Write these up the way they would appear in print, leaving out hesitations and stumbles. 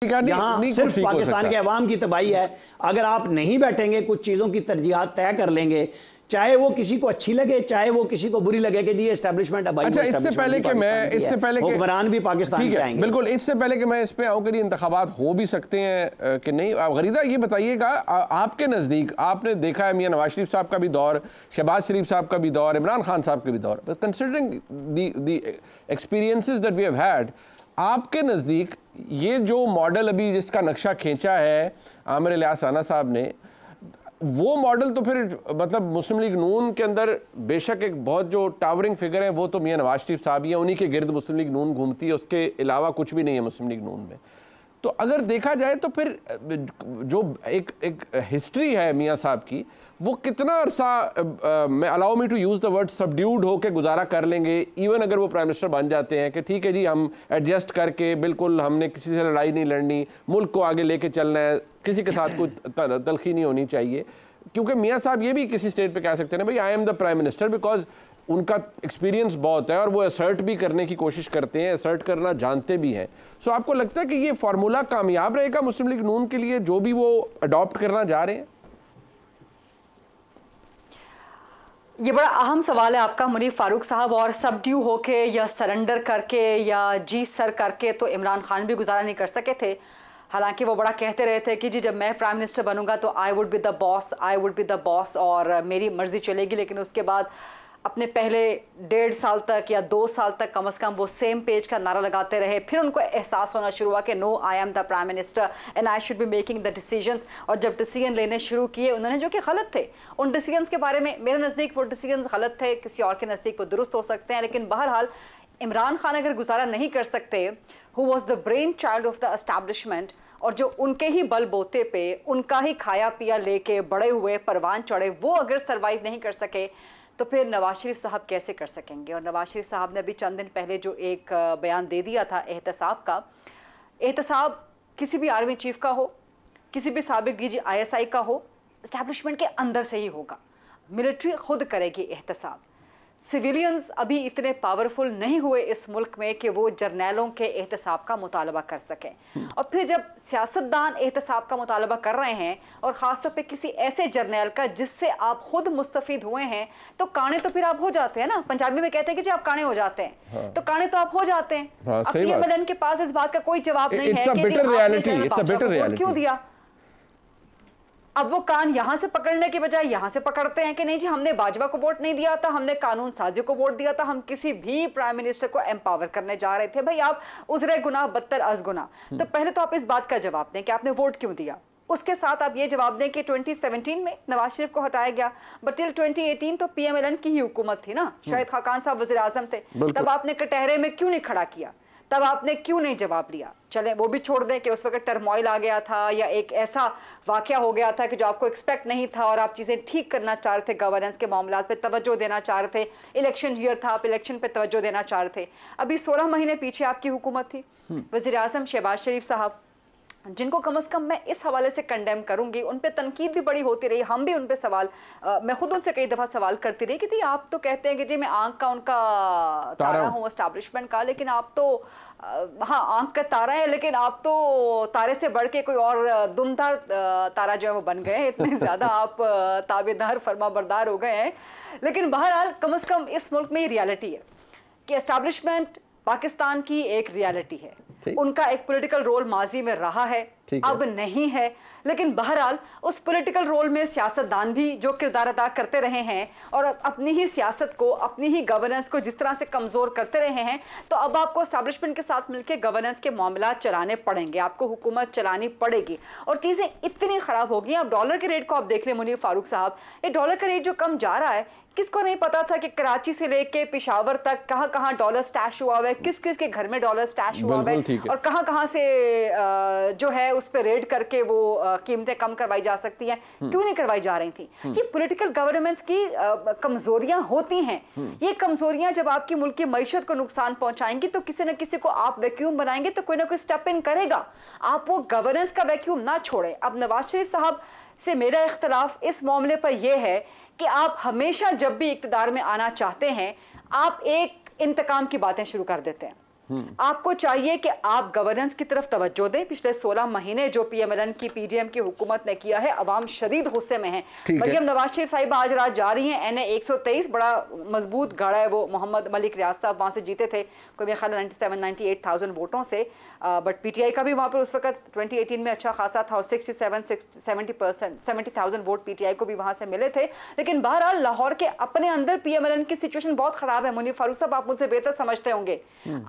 यहाँ सिर्फ पाकिस्तान के अवाम की तबाही है। अगर आप नहीं बैठेंगे, कुछ चीजों की तरजीहात तय कर लेंगे, चाहे वो किसी को अच्छी लगे, चाहे वो किसी को बुरी लगे कि जी एस्टैब्लिशमेंट है। अच्छा, इससे पहले कि मैं हुक्मरान भी पाकिस्तान के आएंगे, बिल्कुल, इससे पहले कि मैं इस पे आऊं कि इंतखाबात हो भी सकते हैं कि नहीं, गरीदा ये बताइएगा, आपके नजदीक आपने देखा है मियां नवाज शरीफ साहब का भी दौर, शहबाज शरीफ साहब का भी दौर, इमरान खान साहब का भी दौर, considering the experiences that we have had, आपके नजदीक ये जो मॉडल अभी जिसका नक्शा खींचा है आमिर इलियास राना साहब ने, वो मॉडल तो फिर मतलब मुस्लिम लीग नून के अंदर बेशक एक बहुत जो टावरिंग फिगर है वो तो मियां नवाज शरीफ साहब ही है, उन्हीं के गिर्द मुस्लिम लीग नून घूमती है, उसके अलावा कुछ भी नहीं है मुस्लिम लीग नून में। तो अगर देखा जाए तो फिर जो एक हिस्ट्री है मियां साहब की, वो कितना अरसा मैं allow me to use the word subdued होकर गुजारा कर लेंगे, इवन अगर वो प्राइम मिनिस्टर बन जाते हैं कि ठीक है जी हम एडजस्ट करके, बिल्कुल हमने किसी से लड़ाई नहीं लड़नी, मुल्क को आगे लेके चलना है, किसी के साथ कोई तलखी नहीं होनी चाहिए, क्योंकि मियां साहब ये भी किसी स्टेट पे कह सकते हैं ना भाई आई am the prime minister, because उनका एक्सपीरियंस बहुत है और वो असर्ट भी करने की कोशिश करते हैं, असर्ट करना जानते भी हैं। सो आपको लगता है कि ये फार्मूला कामयाब रहेगा मुस्लिम लीग नून के लिए जो भी वो अडॉप्ट करना जा रहे हैं? ये बड़ा अहम सवाल है आपका मुनीर फारूक साहब, और सबड्यू होके या सरेंडर करके या जी सर करके तो इमरान खान भी गुजारा नहीं कर सके थे। हालांकि वो बड़ा कहते रहे थे कि जी जब मैं प्राइम मिनिस्टर बनूंगा तो I would be the boss, I would be the boss और मेरी मर्जी चलेगी, लेकिन उसके बाद अपने पहले 1.5 साल तक या 2 साल तक कम से कम वो सेम पेज का नारा लगाते रहे। फिर उनको एहसास होना शुरू हुआ कि no, I am the prime minister and I should be making the decisions. और जब डिसीजन लेने शुरू किए उन्होंने, जो कि गलत थे, उन डिसीजंस के बारे में मेरे नज़दीक वो डिसीजंस गलत थे, किसी और के नज़दीक वो दुरुस्त हो सकते हैं, लेकिन बहरहाल इमरान खान अगर गुजारा नहीं कर सकते, who was the brain child of the establishment, और जो उनके ही बल बोते पे उनका ही खाया पिया लेके बड़े हुए परवान चढ़े, वो अगर सर्वाइव नहीं कर सके तो फिर नवाज शरीफ साहब कैसे कर सकेंगे? और नवाज शरीफ साहब ने अभी चंद दिन पहले जो एक बयान दे दिया था एहतसाब का, एहतसाब किसी भी आर्मी चीफ का हो, किसी भी साबिक डीजी ISI का हो, एस्टैब्लिशमेंट के अंदर से ही होगा। मिलिट्री खुद करेगी एहतसाब। सिविलियंस अभी इतने पावरफुल नहीं हुए इस मुल्क में कि वो जर्नैलों के एहतसाब का मुतालबा कर सकें। और फिर जब सियासतदान एहतसाब का मुतालबा कर रहे हैं, और ख़ासतौर पे किसी ऐसे जर्नैल का जिससे आप खुद मुस्तफ़ीद हुए हैं, तो काने तो फिर आप हो जाते हैं ना। पंजाबी में कहते हैं कि जी आप काने हो जाते हैं, हाँ। तो काने तो आप हो जाते हैं। हाँ, अब PMLN के पास इस बात का कोई जवाब नहीं है कि क्यों दिया। अब वो कान यहां से पकड़ने के बजाय यहां से पकड़ते हैं कि नहीं जी हमने बाजवा को वोट नहीं दिया था, हमने कानून साजी को वोट दिया था, हम किसी भी प्राइम मिनिस्टर को एम्पावर करने जा रहे थे। भाई आप उजरे गुनाह बदतर अज गुनाह। तो पहले तो आप इस बात का जवाब दें कि आपने वोट क्यों दिया। उसके साथ आप ये जवाब दें कि 2017 में नवाज शरीफ को हटाया गया, बट टिल 2018 तो PMLN की ही हुकूमत थी ना, शाहिद खाकान साहब वज़ीर आज़म थे, तब आपने कटहरे में क्यों नहीं खड़ा किया, तब आपने क्यों नहीं जवाब लिया? चले वो भी छोड़ दें कि उस वक्त टर्मोइल आ गया था या एक ऐसा वाकया हो गया था कि जो आपको एक्सपेक्ट नहीं था और आप चीज़ें ठीक करना चाह रहे थे, गवर्नेंस के मामलात पे तवज्जो देना चाह रहे थे, इलेक्शन ईयर था, आप इलेक्शन पे तवज्जो देना चाह रहे थे। अभी 16 महीने पीछे आपकी हुकूमत थी, वज़ीर आज़म शहबाज शरीफ साहब, जिनको कम से कम मैं इस हवाले से कंडेम करूंगी, उन पे तनकीद भी बड़ी होती रही, हम भी उन पे सवाल, मैं खुद उनसे कई दफ़ा सवाल करती रही कि आप तो कहते हैं कि जी मैं आंख का उनका तारा हूँ एस्टैब्लिशमेंट का, लेकिन आप तो हाँ आंख का तारा है, लेकिन आप तो तारे से बढ़ के कोई और दुमदार तारा जो है वो बन गए हैं, इतने ज़्यादा आप ताबेदार फरमाबरदार हो गए हैं। लेकिन बहरहाल कम से कम इस मुल्क में ये रियलिटी है कि एस्टैब्लिशमेंट पाकिस्तान की एक रियलिटी है, उनका एक पॉलिटिकल रोल माजी में रहा है, अब नहीं है, लेकिन बहरहाल उस पॉलिटिकल रोल में सियासतदान भी जो किरदार अदा करते रहे हैं और अपनी ही सियासत को, अपनी ही गवर्नेंस को जिस तरह से कमज़ोर करते रहे हैं, तो अब आपको एस्टैब्लिशमेंट के साथ मिलकर गवर्नेंस के मामलात चलाने पड़ेंगे, आपको हुकूमत चलानी पड़ेगी। और चीज़ें इतनी ख़राब हो गई हैं। अब डॉलर के रेट को आप देख लें मुनीर फारूक साहब, ये डॉलर का रेट जो कम जा रहा है, किसको नहीं पता था कि कराची से लेके पेशावर तक कहाँ कहाँ डॉलर स्टैश हुआ हुआ है, किस किस के घर में डॉलर स्टैश हुआ हुआ है, और कहाँ कहाँ से जो है उस पर रेड करके वो कीमतें कम करवाई जा सकती हैं, क्यों नहीं करवाई जा रही थी। ये पॉलिटिकल गवर्नेंस की कमजोरियां होती हैं। ये कमजोरियां जब आपकी मुल्क की मईशत को नुकसान पहुंचाएंगी तो किसी न किसी को आप वैक्यूम बनाएंगे, तो कोई ना कोई स्टेप इन करेगा। आप वो गवर्नेंस का वैक्यूम ना छोड़े। अब नवाज शरीफ साहब से मेरा इख्तलाफ इस मामले पर यह है कि आप हमेशा जब भी इक़्तिदार में आना चाहते हैं, आप एक इंतकाम की बातें शुरू कर देते हैं। आपको चाहिए कि आप गवर्नेंस की तरफ तवज्जो दें। पिछले 16 महीने जो पीएमएलएन की पीडीएम की हुकूमत ने किया है, अवाम शदीद गुस्से में है। मरियम नवाज शरीफ साहिब आज रात जा रही हैं, NA 123 बड़ा मजबूत गाड़ा है वो, मोहम्मद मलिक रियाज साहब वहां से जीते थे कोई मेरे ख्याल 97-98,000 वोटों से, बट पीटीआई का भी वहां पर उस वक्त 2018 में अच्छा खासा था और 70,000 वोट पीटीआई को भी वहां से मिले थे। लेकिन बहरहाल लाहौर के अपने अंदर पीएमएलएन की सिचुएशन बहुत खराब है। मुनीर फारूक साहब आप मुझसे बेहतर समझते होंगे,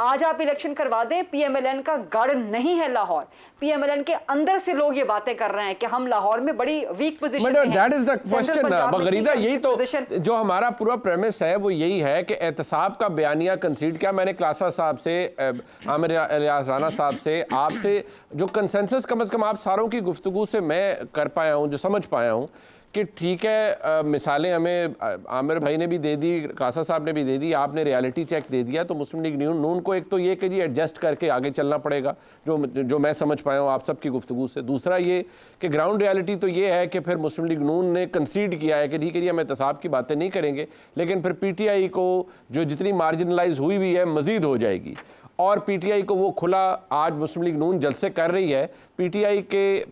आज आप इलेक्शन करवा दें, पीएमएलएन का गढ़ नहीं है लाहौर। पीएमएलएन के अंदर से लोग ये बातें कर रहे हैं कि हम लाहौर में बड़ी वीक पोजीशन में हैं। दैट इज द क्वेश्चन बगरीदा, यही तो जो हमारा पूरा प्रेमिस है वो यही है कि एहतसाब का बयानिया कंसीड किया। मैंने क्लासा साहब से, आमिर रियाज राना साहब से, आपसे जो कंसेंसस कम से कम आप सारों की गुफ्तगू से मैं कर पाया हूँ, जो समझ पाया हूँ कि ठीक है, मिसालें हमें आमिर भाई ने भी दे दी, कासा साहब ने भी दे दी, आपने रियलिटी चेक दे दिया, तो मुस्लिम लीग नून को एक तो ये कि जी एडजस्ट करके आगे चलना पड़ेगा, जो मैं समझ पाया हूँ आप सबकी गुफ्तगू से। दूसरा ये कि ग्राउंड रियलिटी तो ये है कि फिर मुस्लिम लीग नून ने कंसीड किया है कि ठीक है जी हम एहतसाब की बातें नहीं करेंगे, लेकिन फिर पीटीआई को जो जितनी मार्जिनलाइज हुई भी है मज़ीद हो जाएगी, और पीटीआई को वो खुला आज मुस्लिम लीग नून जलसे कर रही है। पीटीआई के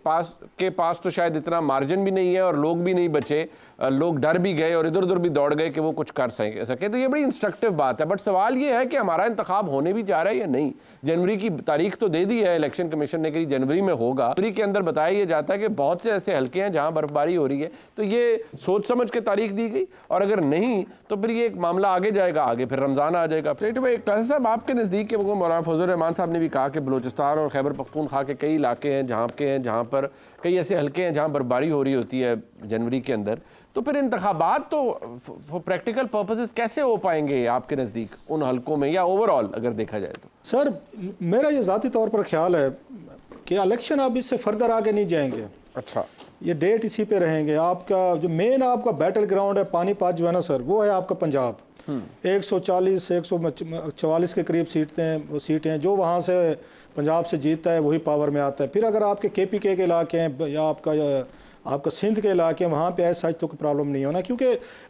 पास तो शायद इतना मार्जिन भी नहीं है और लोग भी नहीं बचे, लोग डर भी गए और इधर उधर भी दौड़ गए कि वो कुछ कर सके। तो ये बड़ी इंस्ट्रक्टिव बात है। बट सवाल ये है कि हमारा इंतखाब होने भी जा रहा है या नहीं। जनवरी की तारीख तो दे दी है इलेक्शन कमीशन ने कि जनवरी में होगा। जनवरी के अंदर बताया यह जाता है कि बहुत से ऐसे हल्के हैं जहाँ बर्फबारी हो रही है, तो ये सोच समझ के तारीख दी गई, और अगर नहीं तो फिर ये एक मामला आगे जाएगा, आगे फिर रमज़ान आ जाएगा। क्लासा साहब आपके नज़दीक के मौलाना फजल रहमान साहब ने भी कहा कि बलूचिस्तान और खैबर पख्तूनख्वा के कई इलाके हैं जहाँ पर कई ऐसे हल्के हैं जहाँ बर्फबारी हो रही होती है जनवरी के अंदर, तो फिर इंतखाबात तो प्रैक्टिकल पर्पसेस कैसे हो पाएंगे आपके नज़दीक उन हल्कों में, या ओवरऑल अगर देखा जाए तो? सर मेरा ये ज़ाती तौर पर ख्याल है कि इलेक्शन अब इससे फर्दर आगे नहीं जाएंगे। अच्छा, ये डेट इसी पे रहेंगे। आपका जो मेन आपका बैटल ग्राउंड है पानीपत जो है ना सर, वो है आपका पंजाब। 140-144 के करीब सीटें हैं जो वहाँ से पंजाब से जीतता है वही पावर में आता है। फिर अगर आपके KPK के इलाके हैं या आपका सिंध के इलाके, वहाँ पे ऐसा तो कोई प्रॉब्लम नहीं होना, क्योंकि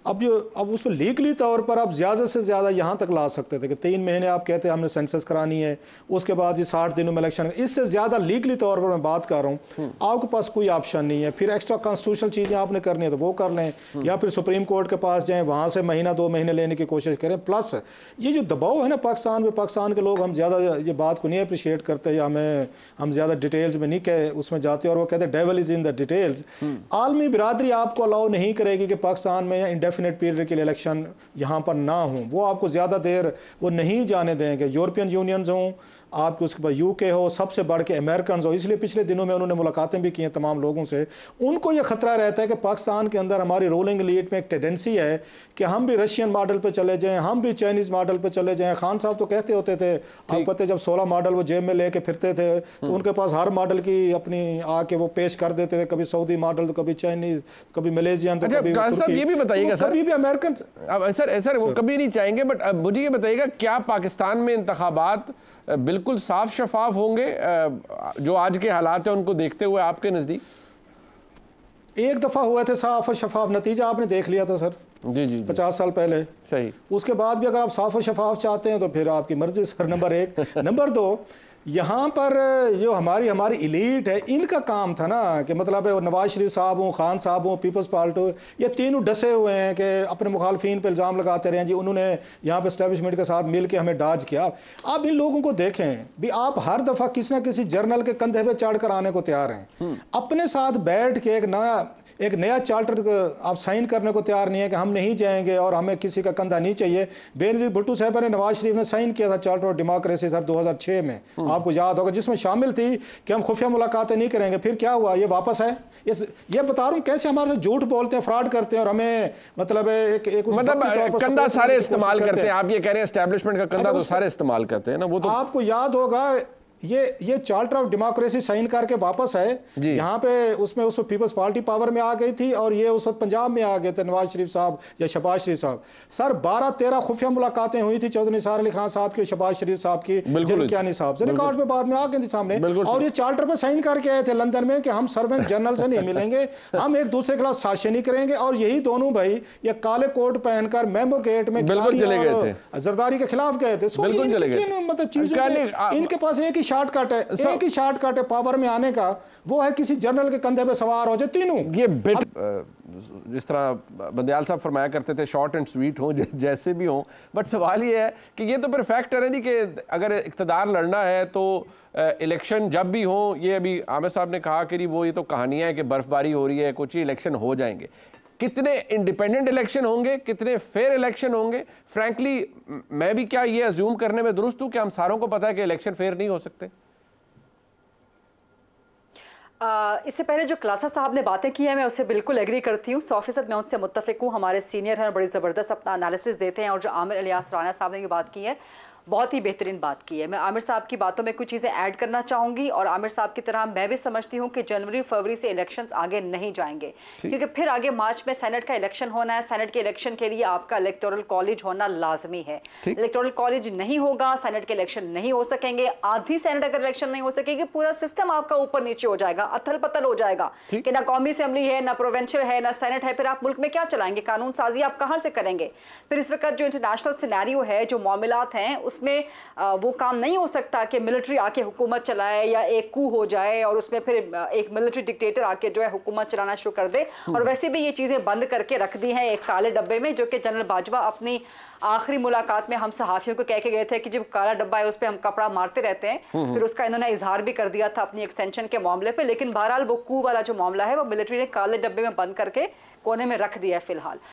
अब उस पर लीगली तौर पर आप ज़्यादा से ज़्यादा यहाँ तक ला सकते थे कि 3 महीने आप कहते हैं हमने सेंसस करानी है, उसके बाद ये 60 दिनों में इलेक्शन। इससे ज़्यादा लीगली तौर पर मैं बात कर रहा हूँ, आपके पास कोई ऑप्शन नहीं है। फिर एक्स्ट्रा कॉन्स्टिट्यूशनल चीज़ें आपने करनी है तो वो कर लें, या फिर सुप्रीम कोर्ट के पास जाएँ, वहाँ से महीना 2 महीने लेने की कोशिश करें। प्लस ये जो दबाव है ना पाकिस्तान में, पाकिस्तान के लोग हम ज़्यादा ये बात को नहीं अप्रिशिएट करते, या हम ज़्यादा डिटेल्स में नहीं कह उसमें जाते, और वो कहते हैं devil is in the details. आलमी बिरादरी आपको अलाउ नहीं करेगी कि पाकिस्तान में इंडेफिनेट पीरियड के लिए इलेक्शन यहाँ पर ना हो, वो आपको ज़्यादा देर वो नहीं जाने देंगे। यूरोपियन यूनियंस हों, आपके उसके बाद UK हो, सबसे बढ़ के अमेरिकन हो। इसलिए पिछले दिनों में उन्होंने मुलाकातें भी की हैं तमाम लोगों से। उनको ये खतरा रहता है कि पाकिस्तान के अंदर हमारी रूलिंग एलीट में एक टेंडेंसी है कि हम भी रशियन मॉडल पे चले जाएं, हम भी चाइनीज़ मॉडल पे चले जाएं। खान साहब तो कहते होते थे, आप पता जब 16 मॉडल वो जेब में लेके फिरते थे तो उनके पास हर मॉडल की अपनी आके वो पेश कर देते थे, कभी सऊदी मॉडल तो कभी चाइनीज़, कभी मलेशियन, तो कभी ये भी बताइएगा सर, कभी भी अमेरिकन। सर वो कभी नहीं चाहेंगे, बट मुझे ये बताइएगा क्या पाकिस्तान में इंतखाबात बिल्कुल साफ शफाफ होंगे जो आज के हालात हैं उनको देखते हुए आपके नज़दीक? एक दफ़ा हुए थे साफ और शफाफ, नतीजा आपने देख लिया था सर। जी 50 साल पहले। सही। उसके बाद भी अगर आप साफ और शफाफ चाहते हैं तो फिर आपकी मर्जी सर, नंबर 1। नंबर 2, यहाँ पर जो हमारी इलीट है, इनका काम था ना कि मतलब नवाज शरीफ साहब हों, खान साहब हों, पीपल्स पार्टी हो, ये तीनों डसे हुए हैं कि अपने मुखालफिन पर इल्ज़ाम लगाते रहे हैं जी उन्होंने यहाँ पे एस्टेब्लिशमेंट के साथ मिल के हमें डाज किया। आप इन लोगों को देखें भी, आप हर दफ़ा किसी न किसी जर्नल के कंधे पे चढ़ कर आने को तैयार हैं, अपने साथ बैठ के एक नया चार्टर आप साइन करने को तैयार नहीं है कि हम नहीं जाएंगे और हमें किसी का कंधा नहीं चाहिए। बेनज़ीर भुट्टो साहब ने, नवाज शरीफ ने साइन किया था चार्टर ऑफ डेमोक्रेसी सर 2006 में, आपको याद होगा, जिसमें शामिल थी कि हम खुफिया मुलाकातें नहीं करेंगे। फिर क्या हुआ, ये वापस है। ये बता रहा हूँ कैसे हमारे से झूठ बोलते हैं, फ्रॉड करते हैं, और हमें मतलब कंधा सारे इस्तेमाल करते हैं। आप ये कह रहे हैं एस्टेब्लिशमेंट का कंधा तो सारे इस्तेमाल करते हैं ना। वो तो आपको याद होगा ये चार्टर ऑफ डेमोक्रेसी साइन करके वापस है यहाँ पे, उसमें पीपल्स पार्टी पावर में आ गई थी और ये उस वक्त पंजाब में आ गए थे नवाज शरीफ साहब या शहबाज शरीफ साहब। सर 12-13 खुफिया मुलाकातें हुई थी चौधरी निसार अली खान साहब की, शहबाज शरीफ साहब की, जलकियानी साहब से, रिकॉर्ड में बाद में आ गए थे सामने, और ये चार्टर पे साइन करके आए थे लंदन में कि हम सर्वेंट जनरल से नहीं मिलेंगे, हम एक दूसरे के खिलाफ साजिश नहीं करेंगे। और यही दोनों भाई ये काले कोट पहनकर मेमो गेट में जरदारी के खिलाफ गए थे। मतलब चीजों इनके पास एक ही शॉर्टकट है, एक ही शॉर्टकट है पावर में आने का, वो है किसी जनरल के कंधे पे सवार हो जाए तीनों। ये बिट जिस तरह बंदयाल साहब फरमाया करते थे शॉर्ट एंड स्वीट हो, जैसे भी हो, बट सवाल ये है कि ये तो फिर फैक्टर है जी कि अगर इक़्तिदार लड़ना है तो इलेक्शन जब भी हो, ये अभी आमिर साहब ने कहा कि वो ये तो कहानियां हैं कि बर्फबारी हो रही है, कुछ ही इलेक्शन हो जाएंगे। कितने इंडिपेंडेंट इलेक्शन होंगे, कितने फेयर इलेक्शन होंगे? फ्रैंकली मैं भी क्या ये अज्यूम करने में दुरुस्त हूं कि हम सारों को पता है कि इलेक्शन फेयर नहीं हो सकते? इससे पहले जो क्लासा साहब ने बातें की है मैं उससे बिल्कुल एग्री करती हूँ, 100% मैं उनसे मुत्तफिक हूँ। हमारे सीनियर हैं, बड़ी ज़बरदस्त अपना एनालिसिस देते हैं, और जो आमिर इलियास राना साहब ने बात की है बहुत ही बेहतरीन बात की है। मैं आमिर साहब की बातों में कुछ चीज़ें ऐड करना चाहूँगी, और आमिर साहब की तरह मैं भी समझती हूँ कि जनवरी फरवरी से इलेक्शंस आगे नहीं जाएंगे, क्योंकि फिर आगे मार्च में सेनेट का इलेक्शन होना है। सेनेट के इलेक्शन के लिए आपका इलेक्टोरल कॉलेज होना लाजमी है। इलेक्टोरल कॉलेज नहीं होगा, सेनेट के इलेक्शन नहीं हो सकेंगे। आधी सेनेट अगर इलेक्शन नहीं हो सकेगी, पूरा सिस्टम आपका ऊपर नीचे हो जाएगा, अथल पथल हो जाएगा कि ना कौमी असेंबली है, ना प्रोविंशियल है, ना सेनेट है। फिर आप मुल्क में क्या चलाएंगे? कानून साजी आप कहाँ से करेंगे? फिर इस वक्त जो इंटरनेशनल सिनेरियो है, जो मामलात हैं, उसमें वो काम नहीं हो सकता कि मिलिट्री आके हुकूमत चलाए या एक कू हो जाए और उसमें फिर एक मिलिट्री डिक्टेटर आके जो है हुकूमत चलाना शुरू कर दे। और वैसे भी ये चीज़ें बंद करके रख दी हैं एक काले डब्बे में, जो कि जनरल बाजवा अपनी आखिरी मुलाकात में हम सहाफ़ियों को कह के गए थे कि जब काला डब्बा है उस पर हम कपड़ा मारते रहते हैं। फिर उसका इन्होंने इजहार भी कर दिया था अपनी एक्सटेंशन के मामले पे। लेकिन बहरहाल वो कू वाला जो मामला है वो मिलिट्री ने काले डब्बे में बंद करके कोने में रख दिया है फिलहाल।